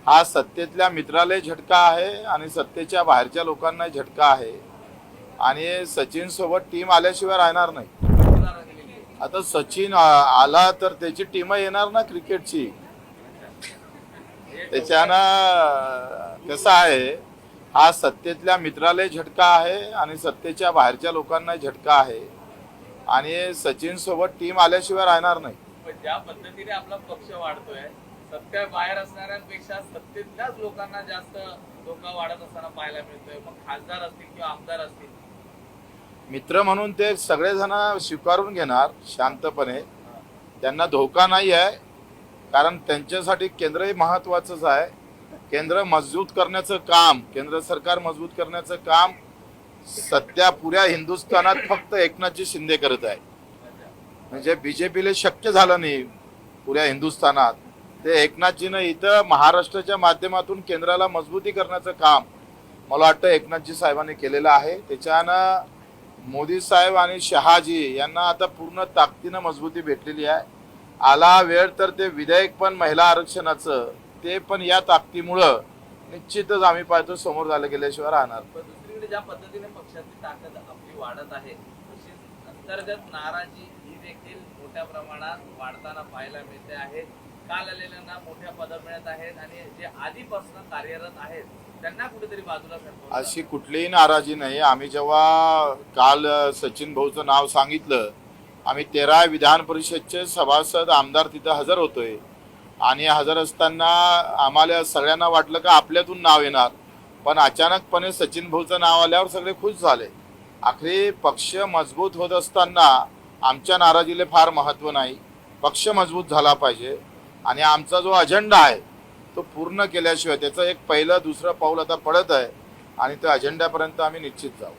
हा सत्तेतल्या मित्रालाही झटका आहे आणि सत्तेच्या बाहेरच्या लोकांनाही झटका आहे आणि सचिन सोबत टीम आल्याशिवाय राहणार नाही। आता सचिन आला तर त्याची टीम येणार ना क्रिकेटची। त्याच्यानं कसं आहे, हा सत्तेतल्या मित्रालाही झटका आहे आणि सत्तेच्या बाहेरच्या लोकांनाही झटका आहे आणि सचिन सोबत टीम आल्याशिवाय राहणार नाही। पण ज्या पद्धतीने आपला पक्ष वाढतोय, सत्ता बाहेर असणाऱ्यांपेक्षा सत्तेतल्याच लोकांना जास्त धोका वाढत असताना पाहायला मिळतोय। मग खासदार असतील किंवा आमदार असतील, मित्र म्हणून ते सगळेजण स्वीकारून घेणार शांतपणे, त्यांना धोका नाही आहे, कारण त्यांच्यासाठी केंद्रही महत्त्वाचंच आहे। केंद्र मजबूत करण्याचं काम, केंद्र सरकार मजबूत करण्याचं काम सध्या पुऱ्या हिंदुस्थानात फक्त एकनाथजी शिंदे करत आहे। म्हणजे बीजेपीला शक्य झालं नाही पुऱ्या हिंदुस्थानात, ते एकनाथजीनं इथं महाराष्ट्राच्या माध्यमातून केंद्राला मजबूती करण्याचं काम मला वाटतं एकनाथजी साहेबांनी केलेलं आहे। त्याच्यानं मोदी साहेब आणि शहाजी यांना आता पूर्ण ताकदीनं मजबूती भेटलेली आहे। आला वेळ तर ते विधेयक पण महिला आरक्षणाचं ते पण या ताकदीमुळं निश्चितच आम्ही पाहतो समोर झालं गेल्याशिवाय राहणार। पण दुसरीकडे ज्या पद्धतीने पक्षाची ताकद आपली वाढत आहे, तशीच अंतर्गत नाराजी ही देखील मोठ्या प्रमाणात वाढताना पाहायला मिळते आहे। काल आलेल्यांना मोठ्या पदं मिळत आहेत आणि जे आधीपासून कार्यरत आहेत त्यांना कुठेतरी बाजूला सरकवलं। अशी कुठलीही नाराजी नाही। आम्ही जेव्हा काल सचिन भाऊचं नाव सांगितलं, आम्ही 13 विधान परिषदचे सभासद आमदार तिथं हजर होतोय आणि हजर असताना आम्हाला सगळ्यांना वाटलं का आपल्यातून नाव येणार, पण अचानकपणे सचिन भाऊचं नाव आल्यावर सगळे खुश झाले। आखरी पक्ष मजबूत होत असताना आमच्या नाराजीला फार महत्त्व नाही। पक्ष मजबूत झाला पाहिजे आणि आमचा जो अजेंडा आहे तो पूर्ण केल्याशिवाय त्याचं एक पहिलं दुसरं पाऊल आता पडत आहे आणि त्या अजेंड्यापर्यंत आम्ही निश्चित जाऊ।